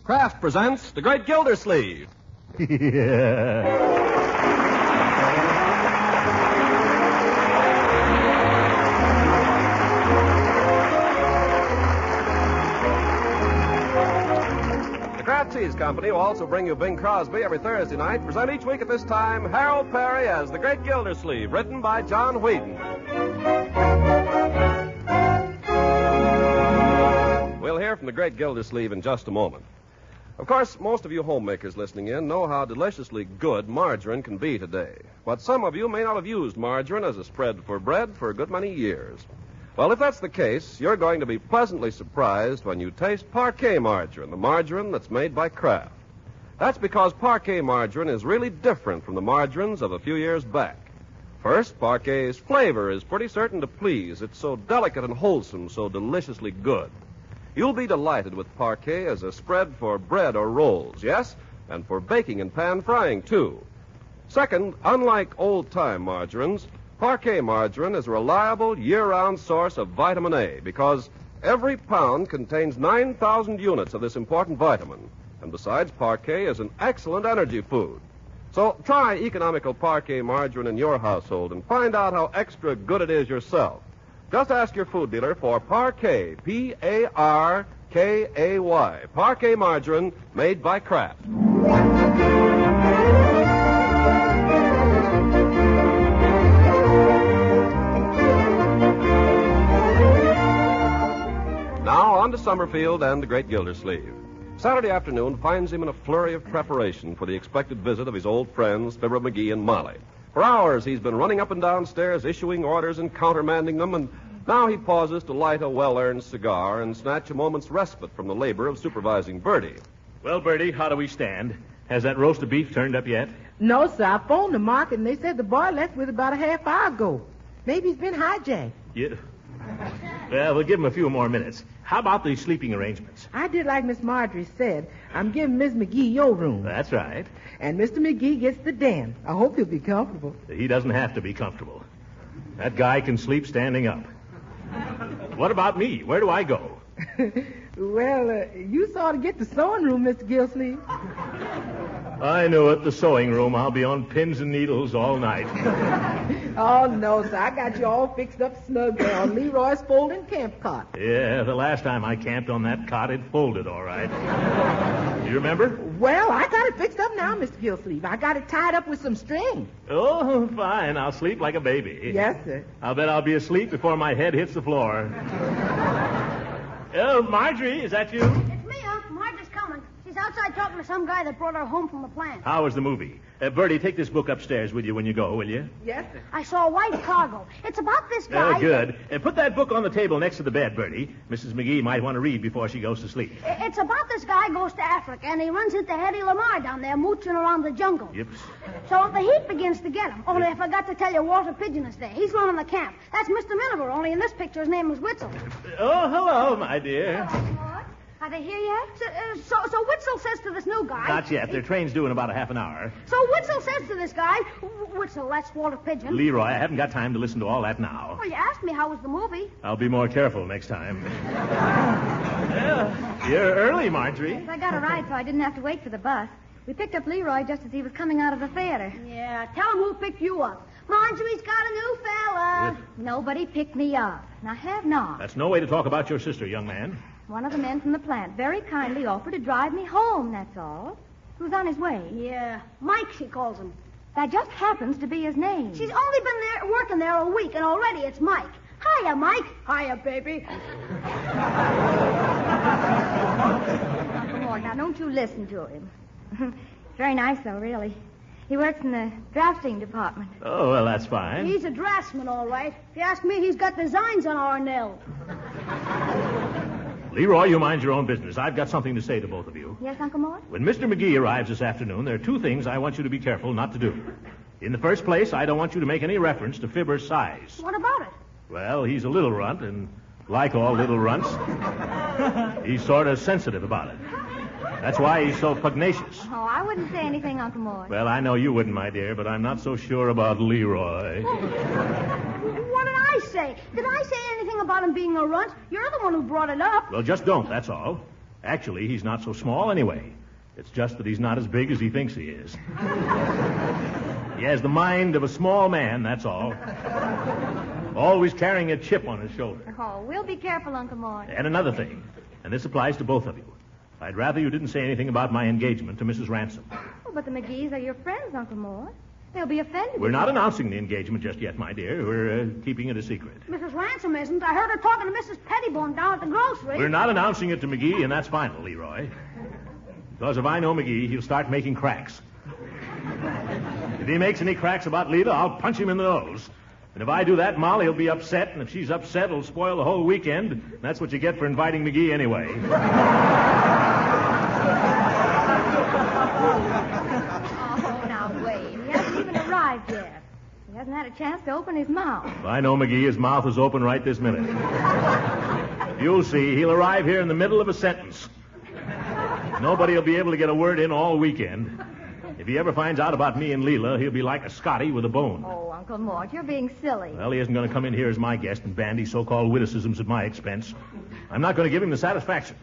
Kraft presents The Great Gildersleeve. Yeah. Kraft Cheese Company will also bring you Bing Crosby every Thursday night. Present each week at this time Harold Perry as The Great Gildersleeve, written by John Whedon. We'll hear from The Great Gildersleeve in just a moment. Of course, most of you homemakers listening in know how deliciously good margarine can be today. But some of you may not have used margarine as a spread for bread for a good many years. Well, if that's the case, you're going to be pleasantly surprised when you taste Parquet margarine, the margarine that's made by Kraft. That's because Parquet margarine is really different from the margarines of a few years back. First, Parquet's flavor is pretty certain to please. It's so delicate and wholesome, so deliciously good. You'll be delighted with Parquet as a spread for bread or rolls, yes, and for baking and pan frying, too. Second, unlike old-time margarines, Parquet margarine is a reliable year-round source of vitamin A because every pound contains 9,000 units of this important vitamin. And besides, Parquet is an excellent energy food. So try economical Parquet margarine in your household and find out how extra good it is yourself. Just ask your food dealer for Parquet, P-A-R-K-A-Y, Parquet margarine made by Kraft. Now on to Summerfield and the Great Gildersleeve. Saturday afternoon finds him in a flurry of preparation for the expected visit of his old friends, Fibber, McGee, and Molly. For hours he's been running up and down stairs, issuing orders and countermanding them, and now he pauses to light a well-earned cigar and snatch a moment's respite from the labor of supervising Bertie. Well, Bertie, how do we stand? Has that roast of beef turned up yet? No, sir. I phoned the market, and they said the boy left with about a half hour ago. Maybe he's been hijacked. Yeah. Well, we'll give him a few more minutes. How about the sleeping arrangements? I did like Miss Marjorie said. I'm giving Miss McGee your room. That's right. And Mr. McGee gets the den. I hope he'll be comfortable. He doesn't have to be comfortable. That guy can sleep standing up. What about me? Where do I go? Well, you saw to get the sewing room, Mr. Gildersleeve. I knew it, the sewing room. I'll be on pins and needles all night. Oh, no, sir. I got you all fixed up snug there on Leroy's folding camp cot. Yeah, the last time I camped on that cot, it folded all right. You remember? Well, I got it fixed up now, Mr. Gildersleeve. I got it tied up with some string. Oh, fine. I'll sleep like a baby. Yes, sir. I'll bet I'll be asleep before my head hits the floor. Oh, Marjorie, is that you? It's me, Unc. Marge's coming. She's outside talking to some guy that brought her home from the plant. How was the movie? Bertie, take this book upstairs with you when you go, will you? Yes, sir. I saw a white cargo. It's about this guy. Good. Put that book on the table next to the bed, Bertie. Mrs. McGee might want to read before she goes to sleep. It's about this guy goes to Africa, and he runs into Hedy Lamarr down there mooching around the jungle. Yep. So the heat begins to get him. Only I forgot to tell you Walter Pigeon is there. He's running the camp. That's Mr. Miniver, only in this picture his name is Witzel. Oh, hello, my dear. What? Are they here yet? So Witzel says to this new guy... Not yet. Their train's due in about a half an hour. So Witzel says to this guy... Witzel, that's Walter Pigeon. Leroy, I haven't got time to listen to all that now. Well, you asked me how was the movie. I'll be more careful next time. Well, you're early, Marjorie. I got a ride, so I didn't have to wait for the bus. We picked up Leroy just as he was coming out of the theater. Yeah, tell him who picked you up. Marjorie's got a new fella. Nobody picked me up, and I have not. That's no way to talk about your sister, young man. One of the men from the plant very kindly offered to drive me home, that's all. He was on his way. Yeah, Mike, she calls him. That just happens to be his name. She's only been there working there a week, and already it's Mike. Hiya, Mike. Hiya, baby. Come on, now don't you listen to him. Very nice, though, really. He works in the drafting department. Oh, well, that's fine. He's a draftsman, all right. If you ask me, he's got designs on our nail. Leroy, you mind your own business. I've got something to say to both of you. Yes, Uncle Mort? When Mr. McGee arrives this afternoon, there are two things I want you to be careful not to do. In the first place, I don't want you to make any reference to Fibber's size. What about it? Well, he's a little runt, and like all little runts, he's sort of sensitive about it. That's why he's so pugnacious. Oh, I wouldn't say anything, Uncle Mort. Well, I know you wouldn't, my dear, but I'm not so sure about Leroy. What did I say? Did I say anything about him being a runt? You're the one who brought it up. Well, just don't, that's all. Actually, he's not so small anyway. It's just that he's not as big as he thinks he is. He has the mind of a small man, that's all. Always carrying a chip on his shoulder. Oh, we'll be careful, Uncle Mort. And another thing, and this applies to both of you. I'd rather you didn't say anything about my engagement to Mrs. Ransom. Oh, but the McGees are your friends, Uncle Mort. They'll be offended. We're not announcing the engagement just yet, my dear. We're keeping it a secret. Mrs. Ransom isn't. I heard her talking to Mrs. Pettibone down at the grocery. We're not announcing it to McGee, and that's final, Leroy. Because if I know McGee, he'll start making cracks. If he makes any cracks about Lita, I'll punch him in the nose. And if I do that, Molly will be upset, and if she's upset, it'll spoil the whole weekend. And that's what you get for inviting McGee anyway. Oh, now wait. He hasn't even arrived yet. He hasn't had a chance to open his mouth. If I know McGee, his mouth is open right this minute. You'll see, he'll arrive here in the middle of a sentence. Nobody will be able to get a word in all weekend. If he ever finds out about me and Leela, he'll be like a Scotty with a bone. Oh, Uncle Mort, you're being silly. Well, he isn't going to come in here as my guest and bandy so-called witticisms at my expense. I'm not going to give him the satisfaction.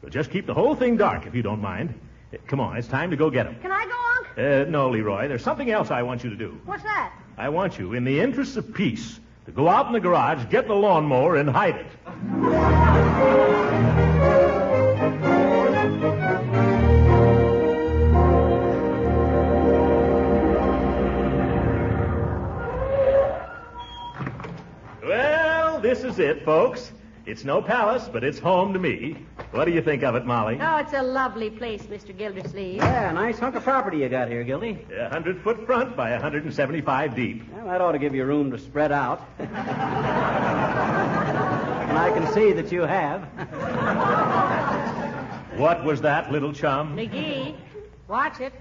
But just keep the whole thing dark, if you don't mind. Come on, it's time to go get him. Can I go, Unc? No, Leroy. There's something else I want you to do. What's that? I want you, in the interests of peace, to go out in the garage, get the lawnmower, and hide it. Well, this is it, folks. It's no palace, but it's home to me. What do you think of it, Molly? Oh, it's a lovely place, Mr. Gildersleeve. Yeah, nice hunk of property you got here, Gildy. 100-foot front by 175 deep. Well, that ought to give you room to spread out. And I can see that you have. What was that, little chum? McGee, watch it.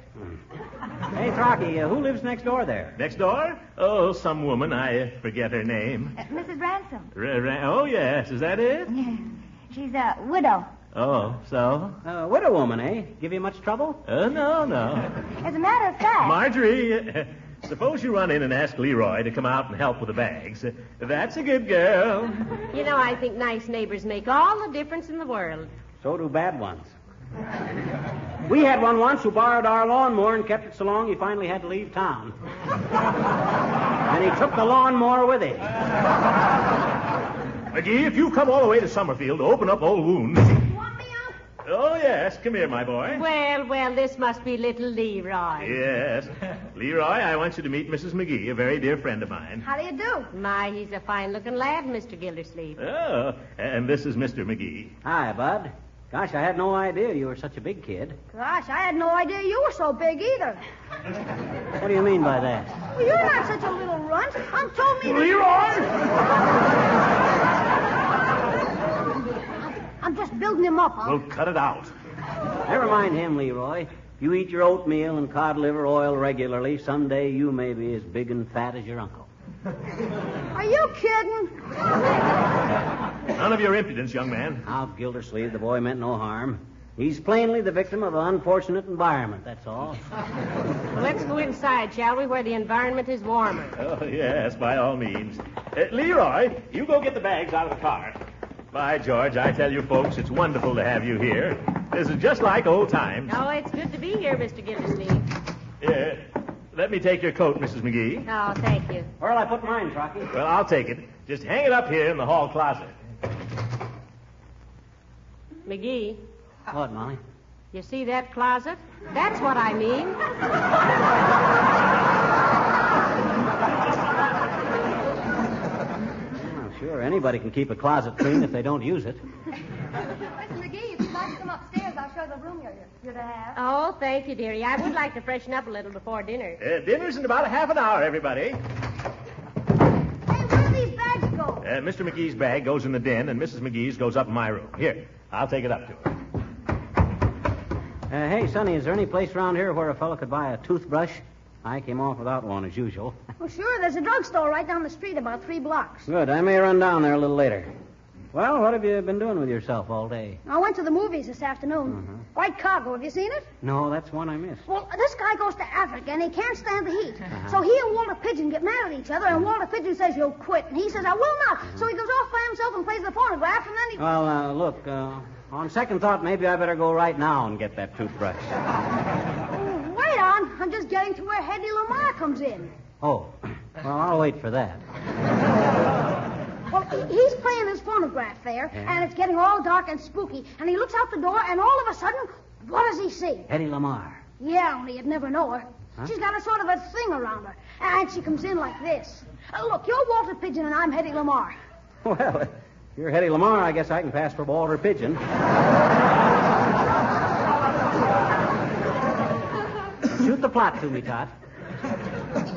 Hey, Trocky, who lives next door there? Next door? Oh, some woman. I forget her name. Mrs. Ransom. Oh, yes. Is that it? She's a widow. Oh, so? Widow woman, eh? Give you much trouble? No. As a matter of fact... Marjorie, suppose you run in and ask Leroy to come out and help with the bags. That's a good girl. You know, I think nice neighbors make all the difference in the world. So do bad ones. We had one once who borrowed our lawnmower and kept it so long he finally had to leave town. And he took the lawnmower with him. McGee, if you've come all the way to Summerfield to open up old wounds... You want me, Unc? Oh, yes. Come here, my boy. Well, this must be little Leroy. Yes. Leroy, I want you to meet Mrs. McGee, a very dear friend of mine. How do you do? My, he's a fine-looking lad, Mr. Gildersleeve. Oh, and this is Mr. McGee. Hi, Bud. Gosh, I had no idea you were such a big kid. Gosh, I had no idea you were so big either. What do you mean by that? Well, you're not such a little runt. Unc told me... Leroy! I'm just building him up, Unc. Well, cut it out. Never mind him, Leroy. If you eat your oatmeal and cod liver oil regularly, someday you may be as big and fat as your uncle. Are you kidding? None of your impudence, young man. Now, Gildersleeve, the boy meant no harm. He's plainly the victim of an unfortunate environment, that's all. Well, let's go inside, shall we, where the environment is warmer. Oh, yes, by all means. Leroy, you go get the bags out of the car. By George, I tell you folks, it's wonderful to have you here. This is just like old times. Oh, it's good to be here, Mr. Gildersleeve. Let me take your coat, Mrs. McGee. Oh, thank you. Where'll I put mine, Trocky? Well, I'll take it. Just hang it up here in the hall closet. McGee, What, Molly? you see that closet? That's what I mean. Oh, sure, anybody can keep a closet clean if they don't use it. Mr. McGee, if you'd like to come upstairs, I'll show the room you're to have. Oh, thank you, dearie. I would like to freshen up a little before dinner. Dinner's in about a half an hour, everybody. Hey, where do these bags go? Mr. McGee's bag goes in the den, and Mrs. McGee's goes up in my room. Here, I'll take it up to her. Hey, Sonny, is there any place around here where a fellow could buy a toothbrush? I came off without one, as usual. Well, sure, there's a drugstore right down the street about 3 blocks. Good, I may run down there a little later. Well, what have you been doing with yourself all day? I went to the movies this afternoon. White Cargo, have you seen it? No, that's one I missed. Well, this guy goes to Africa, and he can't stand the heat. So he and Walter Pigeon get mad at each other, and Walter Pigeon says, "You'll quit." And he says, "I will not." So he goes off by himself and plays the phonograph, and then he... Well, look, on second thought, maybe I better go right now and get that toothbrush. Wait on. I'm just getting to where Hedy Lamarr comes in. Oh, well, I'll wait for that. Well, he's playing his phonograph there, and it's getting all dark and spooky, and he looks out the door, and all of a sudden, what does he see? Hedy Lamarr. Yeah, only you'd never know her. Huh? She's got a sort of a thing around her, and she comes in like this. Look, you're Walter Pigeon, and I'm Hedy Lamarr. Well, if you're Hedy Lamarr, I guess I can pass for Walter Pigeon. Shoot the plot to me, Tot.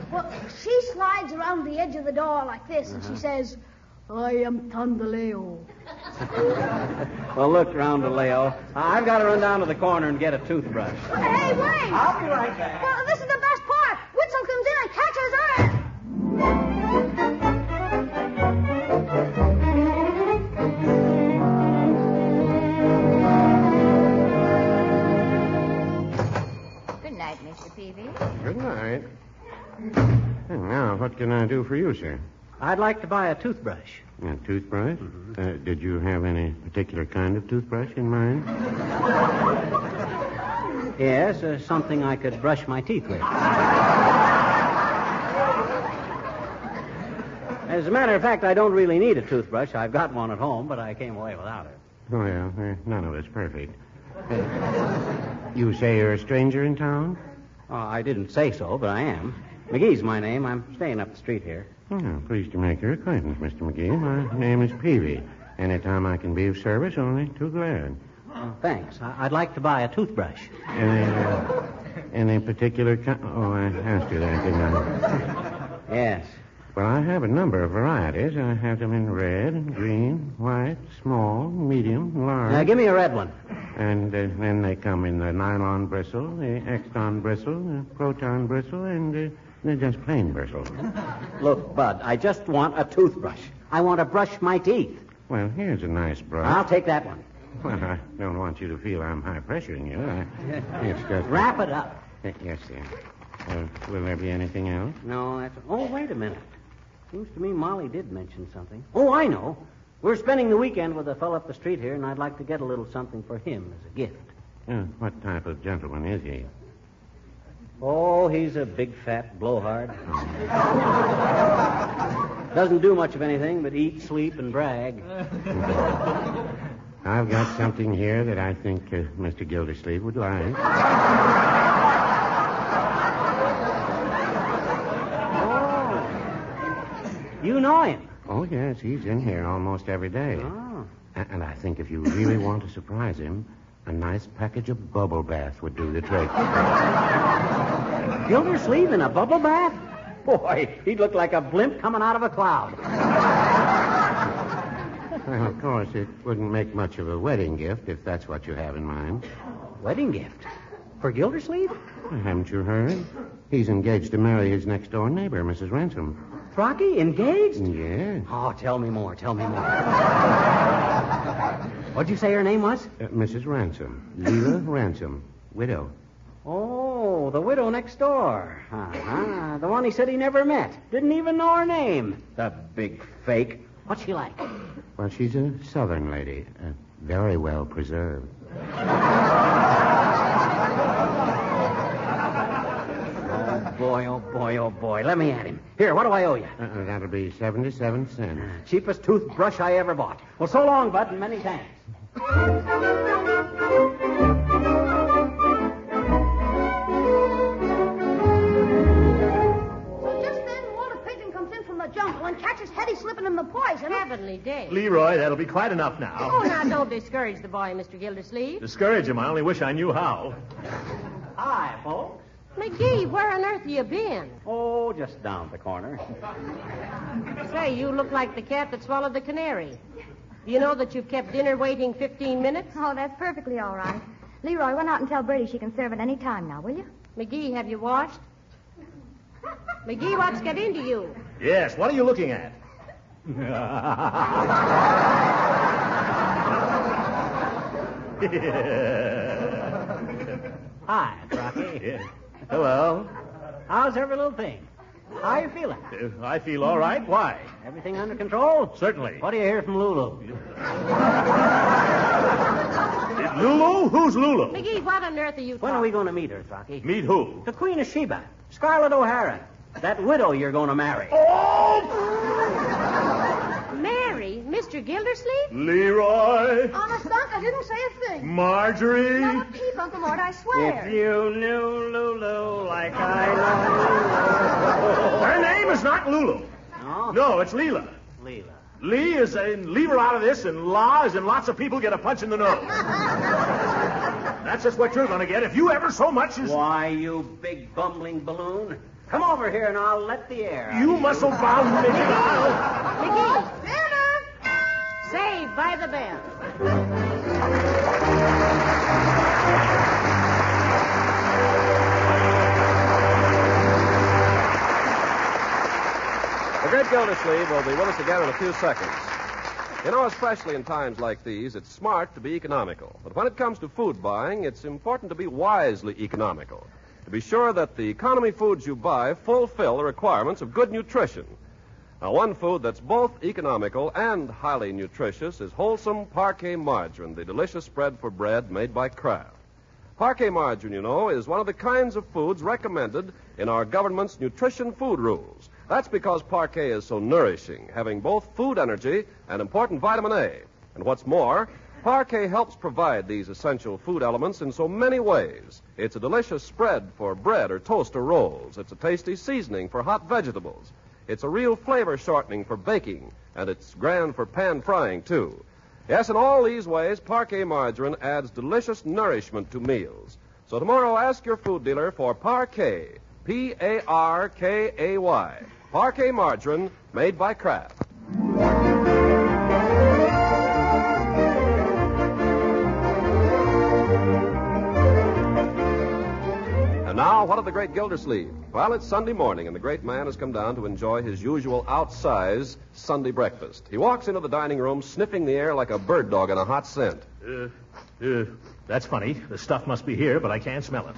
Well, she slides around the edge of the door like this, and she says, "I am Tandaleo." Well, look, Roundaleo, I've got to run down to the corner and get a toothbrush. Hey, wait! I'll be right back. Well, this is the best part. Witzel comes in and catches her. Good night, Mr. Peavy. Good night. And now, what can I do for you, sir? I'd like to buy a toothbrush. A toothbrush? Did you have any particular kind of toothbrush in mind? Yes, something I could brush my teeth with. As a matter of fact, I don't really need a toothbrush. I've got one at home, but I came away without it. Well, none of us perfect. You say you're a stranger in town? I didn't say so, but I am. McGee's my name. I'm staying up the street here. Oh, pleased to make your acquaintance, Mr. McGee. My name is Peavy. Anytime I can be of service, only too glad. Thanks. I'd like to buy a toothbrush. Any particular kind? Oh, I asked you that, didn't I? Yes. Well, I have a number of varieties. I have them in red, green, white, small, medium, large. Now, give me a red one. And then they come in the nylon bristle, the exton bristle, the proton bristle, and just plain bristle. Look, Bud, I just want a toothbrush. I want to brush my teeth. Well, here's a nice brush. I'll take that one. Well, I don't want you to feel I'm high-pressuring you. It's just... Wrap it up. Yes, sir. Will there be anything else? No, that's... Oh, wait a minute. Seems to me Molly did mention something. Oh, I know. We're spending the weekend with a fellow up the street here, and I'd like to get a little something for him as a gift. What type of gentleman is he? Oh, he's a big, fat blowhard. Doesn't do much of anything but eat, sleep, and brag. I've got something here that I think Mr. Gildersleeve would like. You know him? Oh, yes, he's in here almost every day. Oh. And I think if you really want to surprise him, a nice package of bubble bath would do the trick. Gildersleeve in a bubble bath? Boy, he'd look like a blimp coming out of a cloud. Well, of course, it wouldn't make much of a wedding gift if that's what you have in mind. Wedding gift? For Gildersleeve? Haven't you heard? He's engaged to marry his next-door neighbor, Mrs. Ransom. Frocky, engaged? Yes. Oh, tell me more. What'd you say her name was? Mrs. Ransom. Leela Ransom. Widow. Oh, the widow next door. Uh-huh. The one he said he never met. Didn't even know her name. The big fake. What's she like? Well, she's a southern lady. Very well preserved. Oh, boy. Let me at him. Here, what do I owe you? That'll be 77 cents. Cheapest toothbrush I ever bought. Well, so long, Bud, and many thanks. Jungle and catches Hetty slipping in the poison. Heavenly day. Leroy, that'll be quite enough now. Oh, now, don't discourage the boy, Mr. Gildersleeve. Discourage him. I only wish I knew how. Hi, folks. McGee, where on earth have you been? Oh, just down the corner. Say, you look like the cat that swallowed the canary. Do you know that you've kept dinner waiting 15 minutes? Oh, that's perfectly all right. Leroy, run out and tell Bertie she can serve at any time now, will you? McGee, have you washed? McGee, what's got into you? Yes, what are you looking at? Hi, Rocky. Yeah. Hello. How's every little thing? How you feeling? I feel all right. Why? Everything under control? Certainly. What do you hear from Lulu? Lulu? Who's Lulu? McGee, what on earth are you When are we going to meet her, Rocky? Meet who? The Queen of Sheba, Scarlett O'Hara, that widow you're going to marry. Mary? Mr. Gildersleeve? Leroy. Honest, Unc, I didn't say a thing. Marjorie. Not a peep, Uncle Mort, I swear. If you knew Lulu like I know Her name is not Lulu. you. No? No, it's Leela. Leela. Lee is in leave her out of this, and La is in lots of people get a punch in the nose. That's just what you're going to get if you ever so much as... Why, you big bumbling balloon. Come over here and I'll let the air out. You muscle-bound midget. McGee! Dinner! Saved by the bell. The great Gildersleeve will be with us again in a few seconds. You know, especially in times like these, it's smart to be economical. But when it comes to food buying, it's important to be wisely economical. To be sure that the economy foods you buy fulfill the requirements of good nutrition. Now, one food that's both economical and highly nutritious is wholesome Parquet margarine, the delicious spread for bread made by Kraft. Parquet margarine, you know, is one of the kinds of foods recommended in our government's nutrition food rules. That's because Parquet is so nourishing, having both food energy and important vitamin A. And what's more, Parquet helps provide these essential food elements in so many ways. It's a delicious spread for bread or toast or rolls. It's a tasty seasoning for hot vegetables. It's a real flavor shortening for baking, and it's grand for pan frying, too. Yes, in all these ways, Parquet margarine adds delicious nourishment to meals. So tomorrow, ask your food dealer for Parquet, Parkay, Parquet margarine made by Kraft. And now, what of the great Gildersleeve? Well, it's Sunday morning, and the great man has come down to enjoy his usual outsized Sunday breakfast. He walks into the dining room sniffing the air like a bird dog in a hot scent. That's funny. The stuff must be here, but I can't smell it.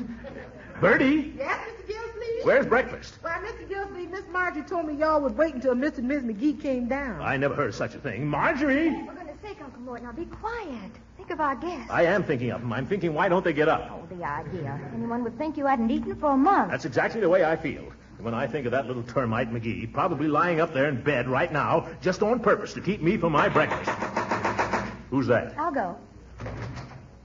Bertie, Yes, Mr. Gildersleeve? where's breakfast? Why, Mr. Gildersleeve, Miss Marjorie told me y'all would wait until Mr. and Miss McGee came down. I never heard of such a thing. Marjorie! For goodness sake, Uncle Mort, now be quiet. Think of our guests. I am thinking of them. I'm thinking, why don't they get up? Oh, the idea. Anyone would think you hadn't eaten for a month. That's exactly the way I feel. And when I think of that little termite McGee, probably lying up there in bed right now, just on purpose to keep me from my breakfast. Who's that? I'll go.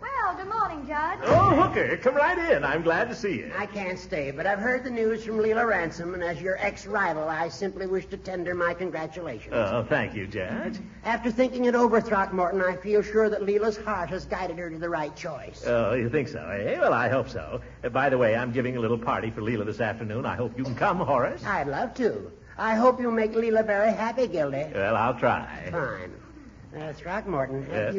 Well, good morning, Judge. Oh, Hooker, come right in. I'm glad to see you. I can't stay, but I've heard the news from Leela Ransom, and as your ex-rival, I simply wish to tender my congratulations. Oh, thank you, Judge. After thinking it over, Throckmorton, I feel sure that Leela's heart has guided her to the right choice. Oh, you think so, eh? Well, I hope so. By the way, I'm giving a little party for Leela this afternoon. I hope you can come, Horace. I'd love to. I hope you'll make Leela very happy, Gildy. Well, I'll try. Fine. Throckmorton, Yes?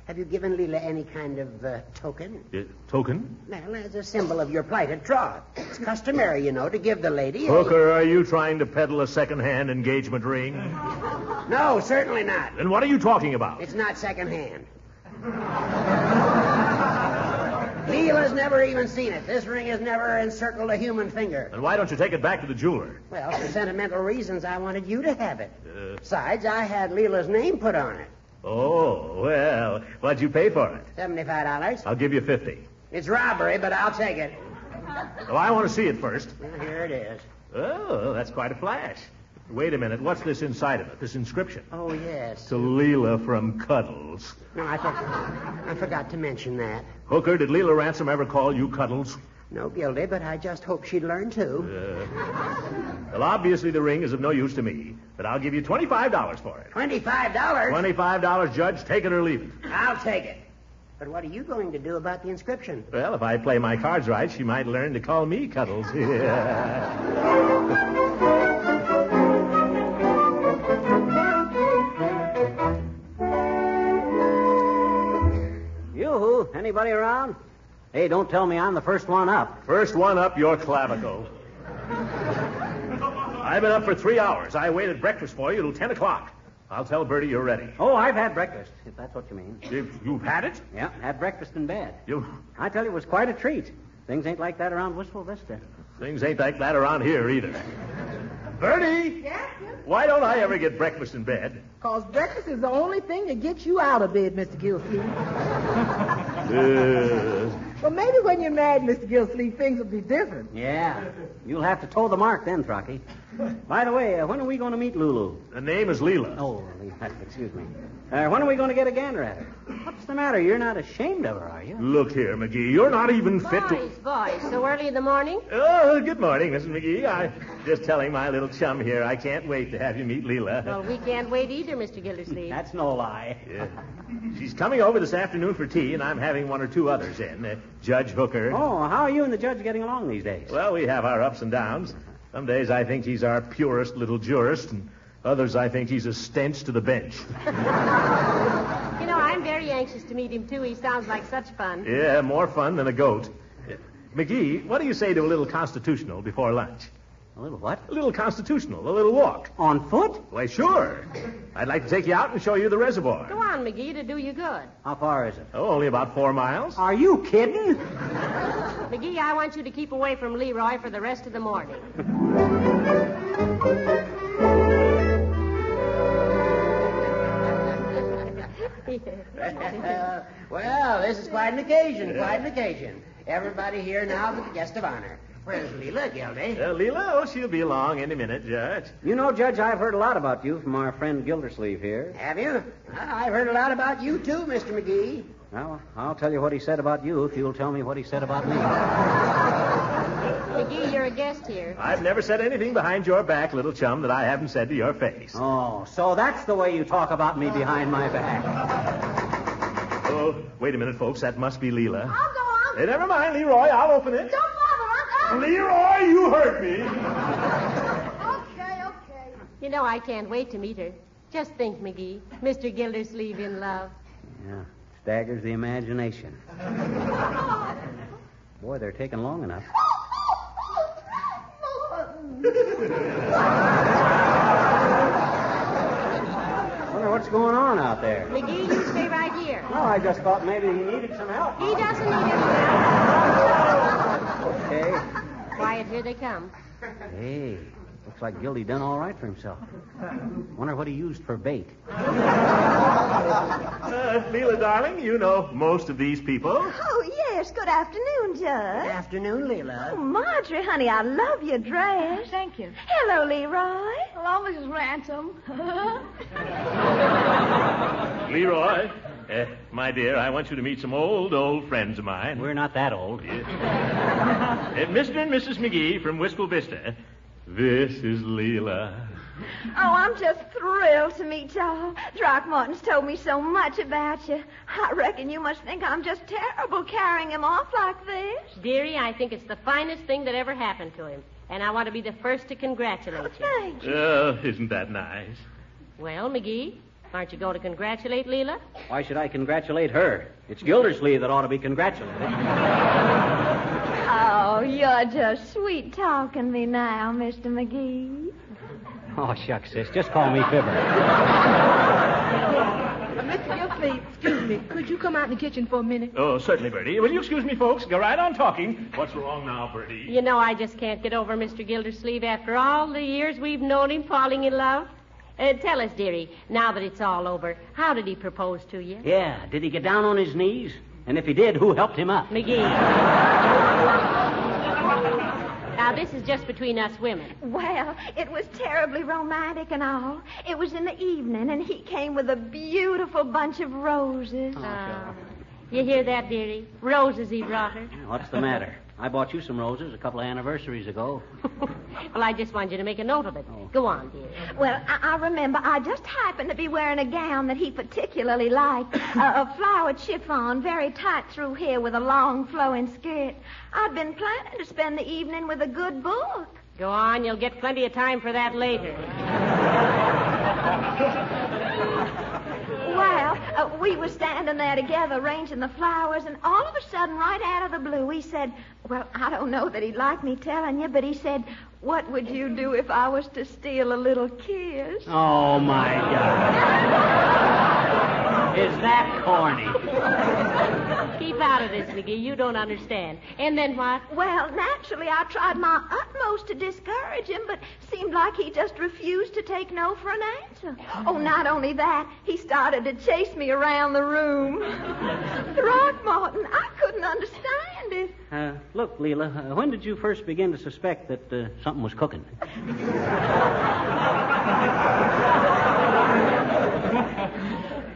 have you given Leela any kind of token? Token? Well, as a symbol of your plighted troth. It's customary, you know, to give the lady Hooker, are you trying to peddle a second-hand engagement ring? No, certainly not. Then what are you talking about? It's not second-hand. Leela's never even seen it. This ring has never encircled a human finger. Then why don't you take it back to the jeweler? Well, for sentimental reasons, I wanted you to have it. Besides, I had Leela's name put on it. Oh, well, what'd you pay for it? $75. I'll give you 50. It's robbery, but I'll take it. Well, I want to see it first. Well, here it is. Oh, that's quite a flash. Wait a minute. What's this inside of it, this inscription? Oh, yes. To Leela from Cuddles. No, I forgot to mention that. Hooker, did Leela Ransom ever call you Cuddles? No, Gildy, but I just hope she'd learn to. Well, obviously the ring is of no use to me, but I'll give you $25 for it. $25? $25, Judge. Take it or leave it. I'll take it. But what are you going to do about the inscription? Well, if I play my cards right, she might learn to call me Cuddles. Yoo-hoo. Anybody around? Hey, don't tell me I'm the first one up. First one up, your clavicle. I've been up for 3 hours. I waited breakfast for you till 10 o'clock. I'll tell Bertie you're ready. Oh, I've had breakfast, if that's what you mean. You've had it? Yeah, had breakfast in bed. You... I tell you, it was quite a treat. Things ain't like that around Wistful Vista. Things ain't like that around here either. Bertie! Yes, sir? Why don't I ever get breakfast in bed? Because breakfast is the only thing that gets you out of bed, Mr. Gillsleeve. Well, maybe when you're married, Mr. Gillsleeve, things will be different. Yeah. You'll have to toe the mark then, Throcky. By the way, when are we going to meet Lulu? The name is Leela. Oh, excuse me. When are we going to get a gander at her? What's the matter? You're not ashamed of her, are you? Look here, McGee. You're not even fit to... Boys, so early in the morning? Oh, good morning, Mrs. McGee. I'm just telling my little chum here I can't wait to have you meet Leela. Well, we can't wait either, Mr. Gildersleeve. That's no lie. Yeah. She's coming over this afternoon for tea, and I'm having one or two others in. Judge Hooker. Oh, how are you and the judge getting along these days? Well, we have our ups and downs. Some days I think he's our purest little jurist, and others I think he's a stench to the bench. You know, I'm very anxious to meet him, too. He sounds like such fun. Yeah, more fun than a goat. McGee, what do you say to a little constitutional before lunch? A little what? A little constitutional, a little walk. On foot? Why, sure. I'd like to take you out and show you the reservoir. Go on, McGee, to do you good. How far is it? Oh, only about 4 miles. Are you kidding? McGee, I want you to keep away from Leroy for the rest of the morning. Well, this is quite an occasion, Everybody here now but the guest of honor. Where's Leela, Gildy? Leela? Oh, she'll be along any minute, Judge. You know, Judge, I've heard a lot about you from our friend Gildersleeve here. Have you? I've heard a lot about you, too, Mr. McGee. Well, I'll tell you what he said about you if you'll tell me what he said about me. McGee, you're a guest here. I've never said anything behind your back, little chum, that I haven't said to your face. Oh, so that's the way you talk about me behind my back. Oh, wait a minute, folks. That must be Leela. I'll go on. Hey, never mind, Leroy. I'll open it. Don't bother, Uncle. Leroy, you hurt me. Okay. You know, I can't wait to meet her. Just think, McGee. Mr. Gildersleeve in love. Yeah, staggers the imagination. Boy, they're taking long enough. Wonder what's going on out there. McGee, you stay right here. No, I just thought maybe he needed some help. He doesn't need any help. Okay. Quiet, here they come. Hey, looks like Gildy done all right for himself. Wonder what he used for bait. Leela, darling, you know most of these people. Oh, yes. Good afternoon, Judge. Good afternoon, Leela. Oh, Marjorie, honey, I love your dress. Thank you. Hello, Leroy. Hello, Mrs. Ransom. Leroy, my dear, I want you to meet some old friends of mine. We're not that old. Mr. and Mrs. McGee from Wistful Vista. This is Leela. Oh, I'm just thrilled to meet y'all. Throckmorton's told me so much about you. I reckon you must think I'm just terrible carrying him off like this. Dearie, I think it's the finest thing that ever happened to him. And I want to be the first to congratulate you. Thank you. Isn't that nice? Well, McGee, aren't you going to congratulate Leela? Why should I congratulate her? It's Gildersleeve that ought to be congratulated. Oh, you're just sweet-talking me now, Mr. McGee. Oh, shucks, sis. Just call me Fibber. Mr. Gillsleeve, excuse me. Could you come out in the kitchen for a minute? Oh, certainly, Bertie. Will you excuse me, folks? Go right on talking. What's wrong now, Bertie? You know, I just can't get over Mr. Gildersleeve after all the years we've known him falling in love. Tell us, dearie, now that it's all over, how did he propose to you? Yeah, did he get down on his knees? And if he did, who helped him up? McGee. Now, this is just between us women. Well, it was terribly romantic and all. It was in the evening, and he came with a beautiful bunch of roses. You hear that, dearie? Roses he brought her. What's the matter? I bought you some roses a couple of anniversaries ago. Well, I just wanted you to make a note of it. Go on, dear. Well, I remember I just happened to be wearing a gown that he particularly liked, a flowered chiffon, very tight through here with a long flowing skirt. I'd been planning to spend the evening with a good book. Go on, you'll get plenty of time for that later. Well, we were standing there together arranging the flowers, and all of a sudden, right out of the blue, he said, well, I don't know that he'd like me telling you, but he said, what would you do if I was to steal a little kiss? Oh, my God. Is that corny? Keep out of this, McGee. You don't understand. And then what? Well, naturally, I tried my utmost to discourage him, but seemed like he just refused to take no for an answer. Oh, not only that, he started to chase me around the room. Throckmorton, I couldn't understand it. Look, Leela, when did you first begin to suspect that something was cooking?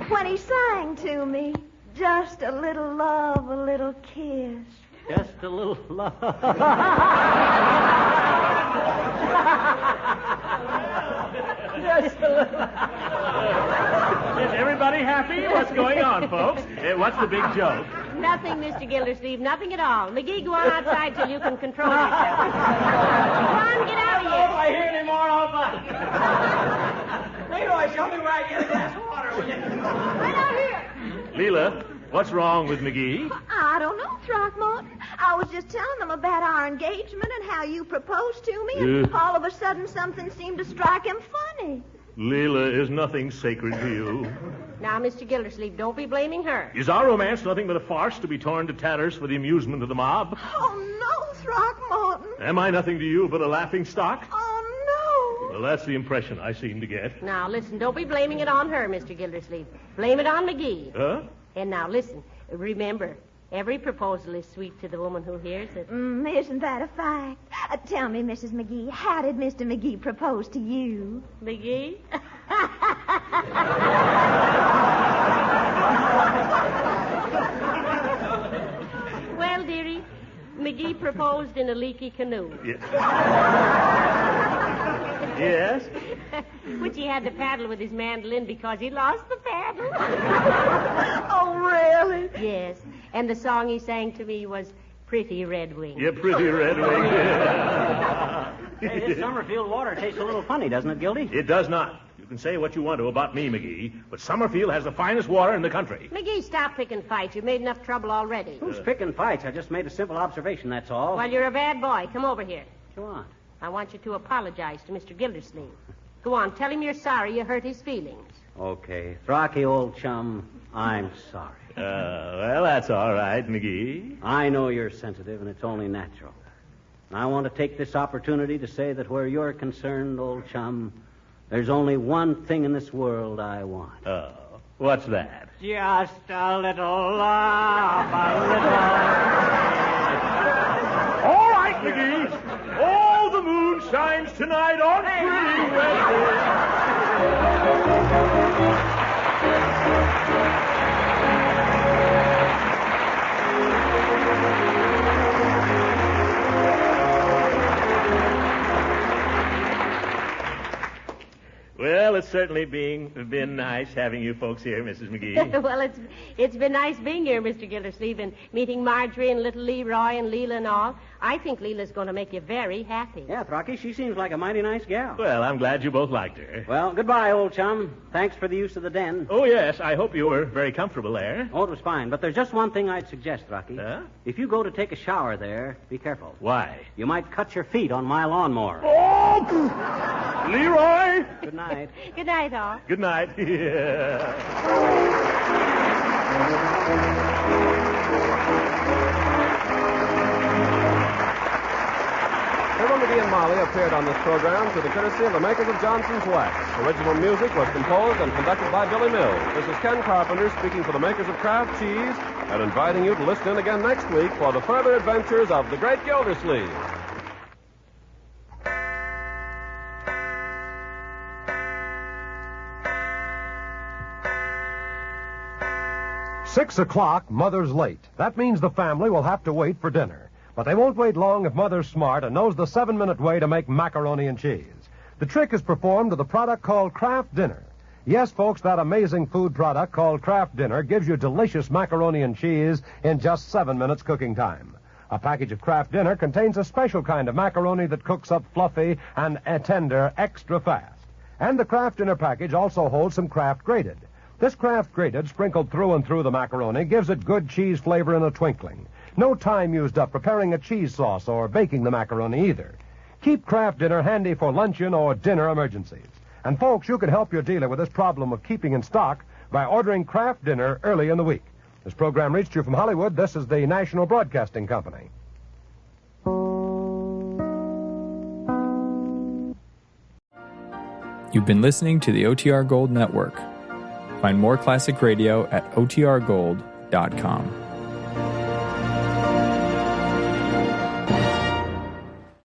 When he sang to me, just a little love, a little kiss. Just a little love. Just a little. Is everybody happy? What's going on, folks? What's the big joke? Nothing, Mr. Gildersleeve. Nothing at all. McGee, go on outside till you can control yourself. Come on, get out of here. If I hear any more, I'll bite. Leroy, show me where I get a glass of water, will you? Right out here. Leela, what's wrong with McGee? I don't know, Throckmorton. I was just telling them about our engagement and how you proposed to me, and all of a sudden something seemed to strike him funny. Leela, is nothing sacred to you? Now, Mr. Gildersleeve, don't be blaming her. Is our romance nothing but a farce to be torn to tatters for the amusement of the mob? Oh, no, Throckmorton. Am I nothing to you but a laughing stock? Oh, no. Well, that's the impression I seem to get. Now, listen, don't be blaming it on her, Mr. Gildersleeve. Blame it on McGee. Huh? And now, listen, remember, every proposal is sweet to the woman who hears it. Isn't that a fact? Tell me, Mrs. McGee, how did Mr. McGee propose to you? McGee? Well, dearie, McGee proposed in a leaky canoe. Yes? Which he had to paddle with his mandolin because he lost the paddle. Oh, really? Yes. And the song he sang to me was Pretty Red Wing. Yeah, Pretty Red Wing. Hey, this Summerfield water tastes a little funny, doesn't it, Gildy? It does not. You can say what you want to about me, McGee, but Summerfield has the finest water in the country. McGee, stop picking fights. You've made enough trouble already. Who's picking fights? I just made a simple observation, that's all. Well, you're a bad boy. Come over here. Go on. I want you to apologize to Mr. Gildersleeve. Go on, tell him you're sorry you hurt his feelings. Okay. Throcky, old chum, I'm sorry. Well, that's all right, McGee. I know you're sensitive, and it's only natural. And I want to take this opportunity to say that where you're concerned, old chum, there's only one thing in this world I want. Oh, what's that? Just a little love, a little... All right, McGee. All the moon shines tonight on Pretty Red Well, it's certainly been nice having you folks here, Mrs. McGee. Well, it's been nice being here, Mr. Gildersleeve, and meeting Marjorie and little Leroy and Leela and all. I think Leela's going to make you very happy. Yeah, Throcky, she seems like a mighty nice gal. Well, I'm glad you both liked her. Well, goodbye, old chum. Thanks for the use of the den. Oh, yes, I hope you were very comfortable there. Oh, it was fine, but there's just one thing I'd suggest, Throcky. Huh? If you go to take a shower there, be careful. Why? You might cut your feet on my lawnmower. Oh! Leroy! Good night. Good night, all. Good night. Yeah. Fibber, McGee, and Molly appeared on this program through the courtesy of the makers of Johnson's Wax. Original music was composed and conducted by Billy Mills. This is Ken Carpenter speaking for the makers of Kraft Cheese and inviting you to listen in again next week for the further adventures of the Great Gildersleeve. Six o'clock, Mother's late. That means the family will have to wait for dinner. But they won't wait long if Mother's smart and knows the 7-minute way to make macaroni and cheese. The trick is performed with a product called Kraft Dinner. Yes, folks, that amazing food product called Kraft Dinner gives you delicious macaroni and cheese in just 7 minutes cooking time. A package of Kraft Dinner contains a special kind of macaroni that cooks up fluffy and tender extra fast. And the Kraft Dinner package also holds some Kraft Grated. This Kraft Grated, sprinkled through and through the macaroni, gives it good cheese flavor in a twinkling. No time used up preparing a cheese sauce or baking the macaroni either. Keep Kraft Dinner handy for luncheon or dinner emergencies. And folks, you can help your dealer with this problem of keeping in stock by ordering Kraft Dinner early in the week. This program reached you from Hollywood. This is the National Broadcasting Company. You've been listening to the OTR Gold Network. Find more classic radio at otrgold.com.